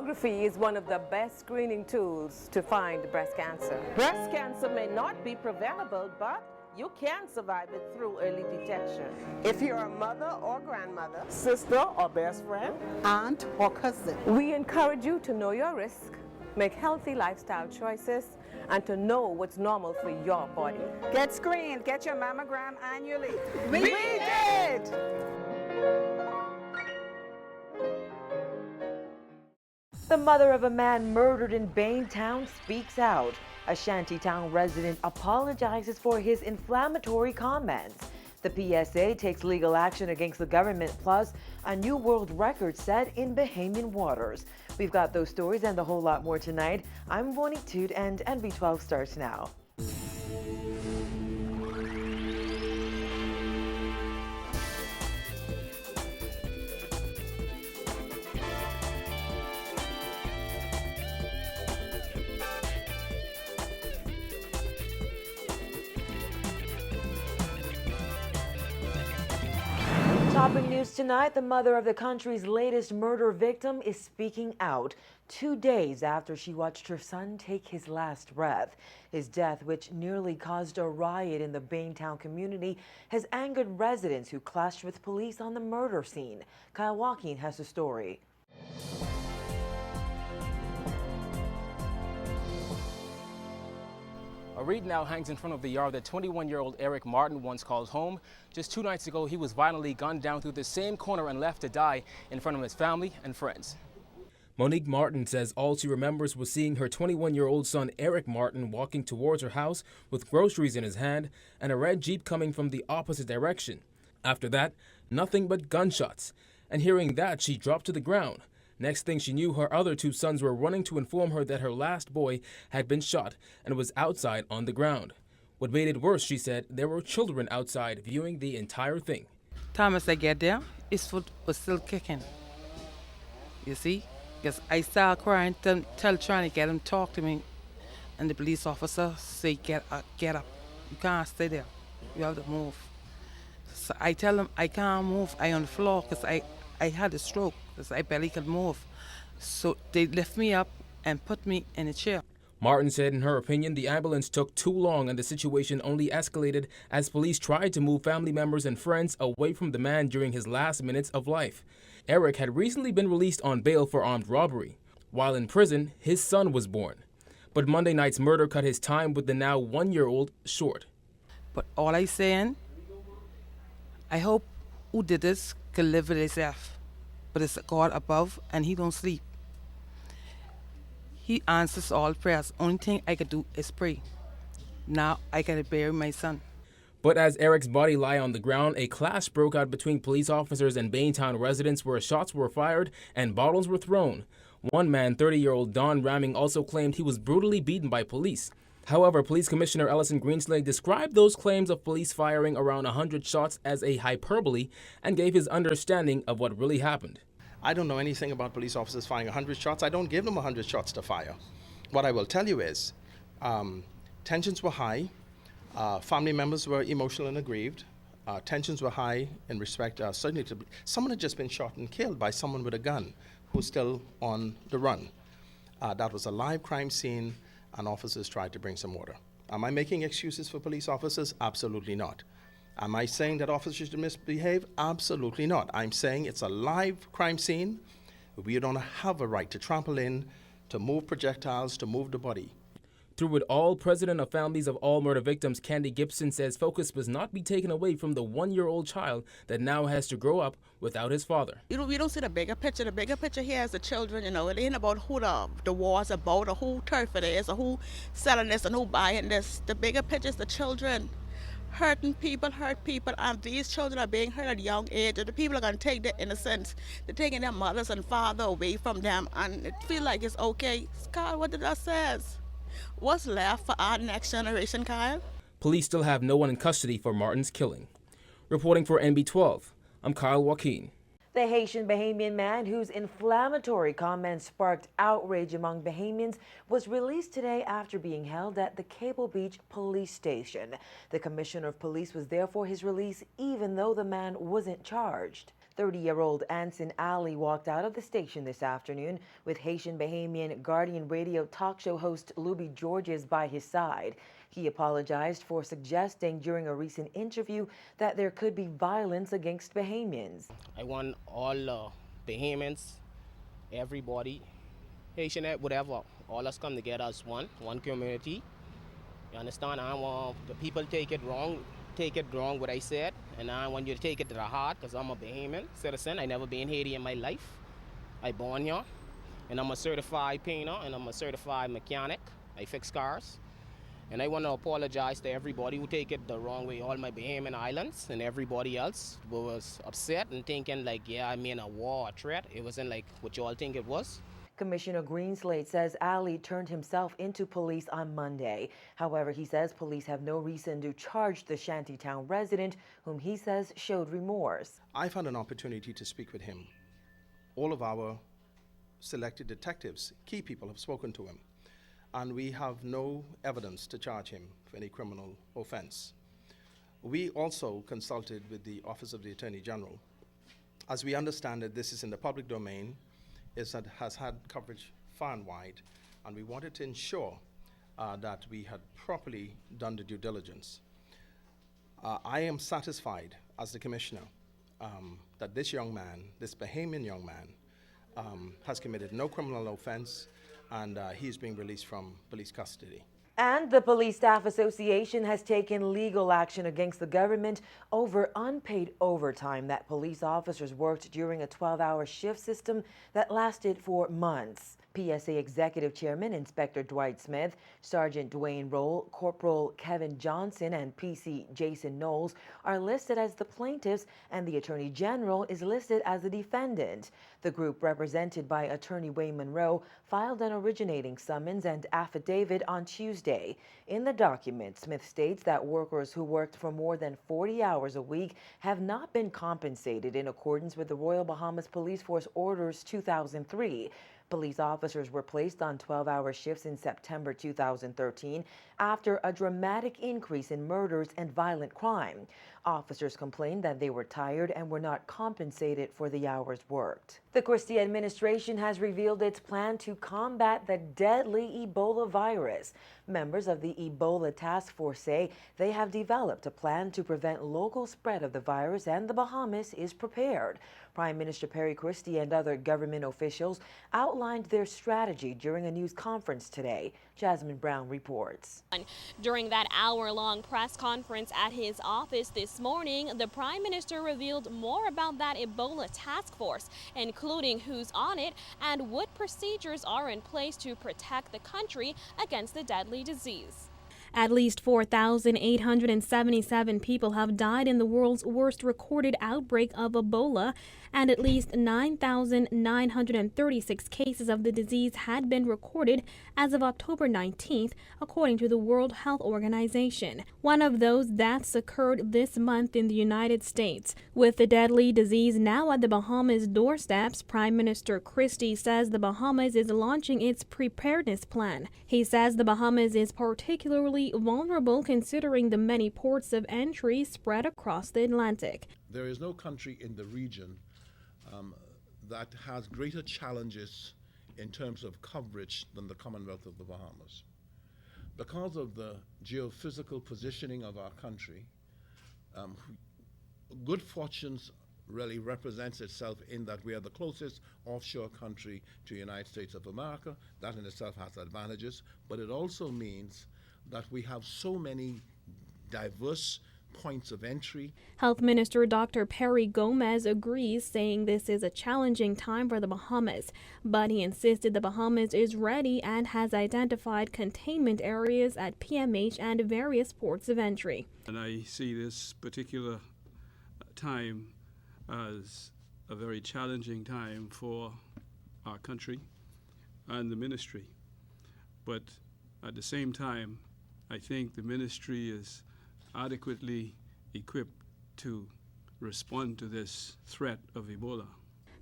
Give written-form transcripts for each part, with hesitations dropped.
Mammography is one of the best screening tools to find breast cancer. Breast cancer may not be preventable, but you can survive it through early detection. If you're a mother or grandmother, sister or best friend, aunt or cousin, we encourage you to know your risk, make healthy lifestyle choices, and to know what's normal for your body. Get screened, get your mammogram annually. We did! The mother of a man murdered in Bain town speaks out. A shantytown resident apologizes for his inflammatory comments. The PSA takes legal action against the government, plus a new world record set in Bahamian waters. We've got those stories and a whole lot more tonight. I'm Monique Toot, and NB12 starts now. Topping news tonight, the mother of the country's latest murder victim is speaking out 2 days after she watched her son take his last breath. His death, which nearly caused a riot in the Baintown community, has angered residents who clashed with police on the murder scene. Kyle Joaquin has the story. A reed now hangs in front of the yard that 21-year-old Eric Martin once called home. Just 2 nights ago, he was violently gunned down through the same corner and left to die in front of his family and friends. Monique Martin says all she remembers was seeing her 21-year-old son Eric Martin walking towards her house with groceries in his hand and a red Jeep coming from the opposite direction. After that, nothing but gunshots. And hearing that, she dropped to the ground. Next thing she knew, her other 2 sons were running to inform her that her last boy had been shot and was outside on the ground. What made it worse, she said, there were children outside viewing the entire thing. Thomas, I get there, his foot was still kicking. You see? Because I started crying, trying to get him to talk to me. And the police officer say, get up. You can't stay there. You have to move. So I tell him, I can't move. I on the floor because I had a stroke. Because I barely could move. So they lift me up and put me in a chair. Martin said in her opinion the ambulance took too long and the situation only escalated as police tried to move family members and friends away from the man during his last minutes of life. Eric had recently been released on bail for armed robbery. While in prison, his son was born. But Monday night's murder cut his time with the now 1-year-old short. But all I saying, I hope who did this could live with himself. But it's God above, and he don't sleep. He answers all prayers. Only thing I could do is pray. Now I gotta bury my son. But as Eric's body lay on the ground, a clash broke out between police officers and Baintown residents where shots were fired and bottles were thrown. One man, 30-year-old Don Ramming, also claimed he was brutally beaten by police. However, Police Commissioner Ellison Greenslade described those claims of police firing around 100 shots as a hyperbole and gave his understanding of what really happened. I don't know anything about police officers firing 100 shots. I don't give them 100 shots to fire. What I will tell you is tensions were high. Family members were emotional and aggrieved. Tensions were high in respect, certainly to someone had just been shot and killed by someone with a gun who's still on the run. That was a live crime scene, and officers tried to bring some order. Am I making excuses for police officers? Absolutely not. Am I saying that officers should misbehave? Absolutely not. I'm saying it's a live crime scene. We don't have a right to trample in, to move projectiles, to move the body. Through it all, president of Families of All Murder Victims, Candy Gibson, says focus must not be taken away from the 1-year-old child that now has to grow up without his father. We don't see the bigger picture. The bigger picture here is the children. It ain't about who the war's about or who turf it is or who selling this and who buying this. The bigger picture is the children. Hurting people hurt people, and these children are being hurt at a young age. And the people are going to take their innocence. They're taking their mothers and father away from them, and it feel like it's okay. Kyle, what did that says? What's left for our next generation, Kyle? Police still have no one in custody for Martin's killing. Reporting for NB12, I'm Kyle Joaquin. The Haitian Bahamian man whose inflammatory comments sparked outrage among Bahamians was released today after being held at the Cable Beach police station. The commissioner of police was there for his release even though the man wasn't charged. 30-year-old Anson Ali walked out of the station this afternoon with Haitian Bahamian Guardian radio talk show host Louis Georges by his side. He apologized for suggesting during a recent interview that there could be violence against Bahamians. I want all Bahamians, everybody, Haitian, whatever, all us come together as one community. You understand? I want the people take it wrong what I said, and I want you to take it to the heart, because I'm a Bahamian citizen. I never been in Haiti in my life. I born here, and I'm a certified painter, and I'm a certified mechanic. I fix cars. And I want to apologize to everybody who take it the wrong way, all my Bahamian islands and everybody else who was upset and thinking like, yeah, I mean a war, a threat. It wasn't like what you all think it was. Commissioner Greenslade says Ali turned himself into police on Monday. However, he says police have no reason to charge the shantytown resident, whom he says showed remorse. I've had an opportunity to speak with him. All of our selected detectives, key people, have spoken to him, and we have no evidence to charge him for any criminal offense. We also consulted with the Office of the Attorney General. As we understand it, this is in the public domain, has had coverage far and wide, and we wanted to ensure that we had properly done the due diligence. I am satisfied as the commissioner that this young man, this Bahamian young man, has committed no criminal offense, and he's being released from police custody. And the Police Staff Association has taken legal action against the government over unpaid overtime that police officers worked during a 12-hour shift system that lasted for months. PSA Executive Chairman Inspector Dwight Smith, Sergeant Dwayne Roll, Corporal Kevin Johnson, and PC Jason Knowles are listed as the plaintiffs, and the Attorney General is listed as the defendant. The group, represented by Attorney Wayne Monroe, filed an originating summons and affidavit on Tuesday. In the document, Smith states that workers who worked for more than 40 hours a week have not been compensated in accordance with the Royal Bahamas Police Force Orders 2003. Police officers were placed on 12-hour shifts in September 2013 after a dramatic increase in murders and violent crime. Officers complained that they were tired and were not compensated for the hours worked. The Christie administration has revealed its plan to combat the deadly Ebola virus. Members of the Ebola task force say they have developed a plan to prevent local spread of the virus, and the Bahamas is prepared. Prime Minister Perry Christie and other government officials outlined their strategy during a news conference today. Jasmine Brown reports. During that hour-long press conference at his office this morning, the Prime Minister revealed more about that Ebola task force, including who's on it and what procedures are in place to protect the country against the deadly disease. At least 4,877 people have died in the world's worst recorded outbreak of Ebola, and at least 9,936 cases of the disease had been recorded as of October 19th, according to the World Health Organization. One of those deaths occurred this month in the United States. With the deadly disease now at the Bahamas' doorsteps, Prime Minister Christie says the Bahamas is launching its preparedness plan. He says the Bahamas is particularly vulnerable considering the many ports of entry spread across the Atlantic. There is no country in the region that has greater challenges in terms of coverage than the Commonwealth of the Bahamas. Because of the geophysical positioning of our country, good fortunes really represents itself in that we are the closest offshore country to the United States of America. That in itself has advantages, but it also means that we have so many diverse points of entry. Health Minister Dr. Perry Gomez agrees, saying this is a challenging time for the Bahamas, but he insisted the Bahamas is ready and has identified containment areas at PMH and various ports of entry. And I see this particular time as a very challenging time for our country and the ministry. But at the same time, I think the ministry is adequately equipped to respond to this threat of Ebola.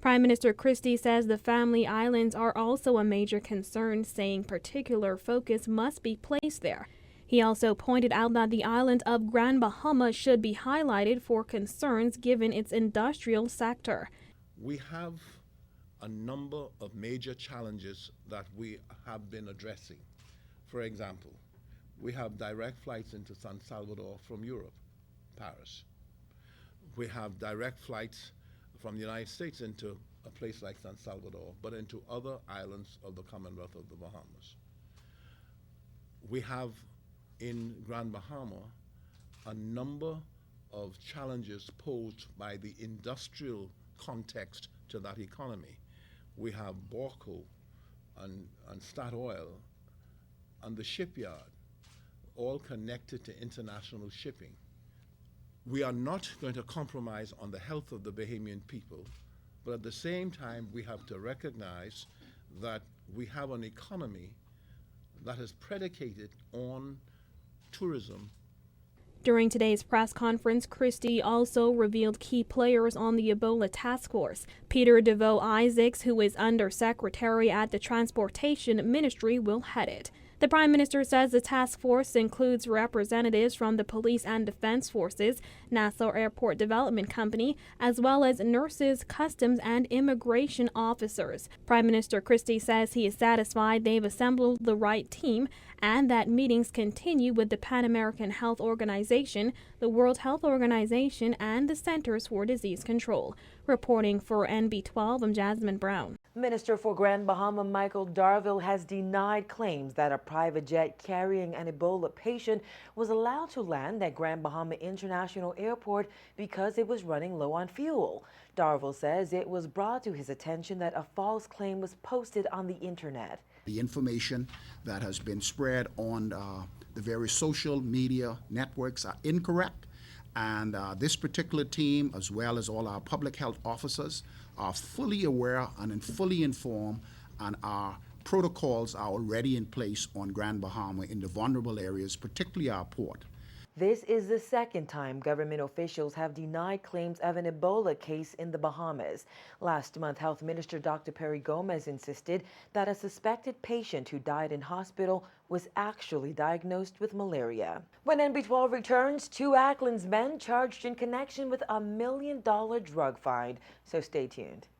Prime Minister Christie says the Family Islands are also a major concern, saying particular focus must be placed there. He also pointed out that the island of Grand Bahama should be highlighted for concerns given its industrial sector. We have a number of major challenges that we have been addressing. For example, we have direct flights into San Salvador from Europe, Paris. We have direct flights from the United States into a place like San Salvador, but into other islands of the Commonwealth of the Bahamas. We have in Grand Bahama a number of challenges posed by the industrial context to that economy. We have Borco and Statoil and the shipyard, all connected to international shipping. We are not going to compromise on the health of the Bahamian people, but at the same time we have to recognize that we have an economy that is predicated on tourism. During today's press conference, Christie also revealed key players on the Ebola task force. Peter DeVoe Isaacs, who is Undersecretary at the Transportation Ministry, will head it. The Prime Minister says the task force includes representatives from the police and defense forces, Nassau Airport Development Company, as well as nurses, customs, and immigration officers. Prime Minister Christie says he is satisfied they've assembled the right team and that meetings continue with the Pan American Health Organization, the World Health Organization, and the Centers for Disease Control. Reporting for NB12, I'm Jasmine Brown. Minister for Grand Bahama Michael Darville has denied claims that a private jet carrying an Ebola patient was allowed to land at Grand Bahama International Airport because it was running low on fuel. Darville says it was brought to his attention that a false claim was posted on the internet. The information that has been spread on the various social media networks are incorrect, and this particular team, as well as all our public health officers, are fully aware and fully informed, and our protocols are already in place on Grand Bahama in the vulnerable areas, particularly our port. This is the second time government officials have denied claims of an Ebola case in the Bahamas. Last month, Health Minister Dr. Perry Gomez insisted that a suspected patient who died in hospital was actually diagnosed with malaria. When NB12 returns, 2 Ackland's men charged in connection with $1 million drug find. So stay tuned.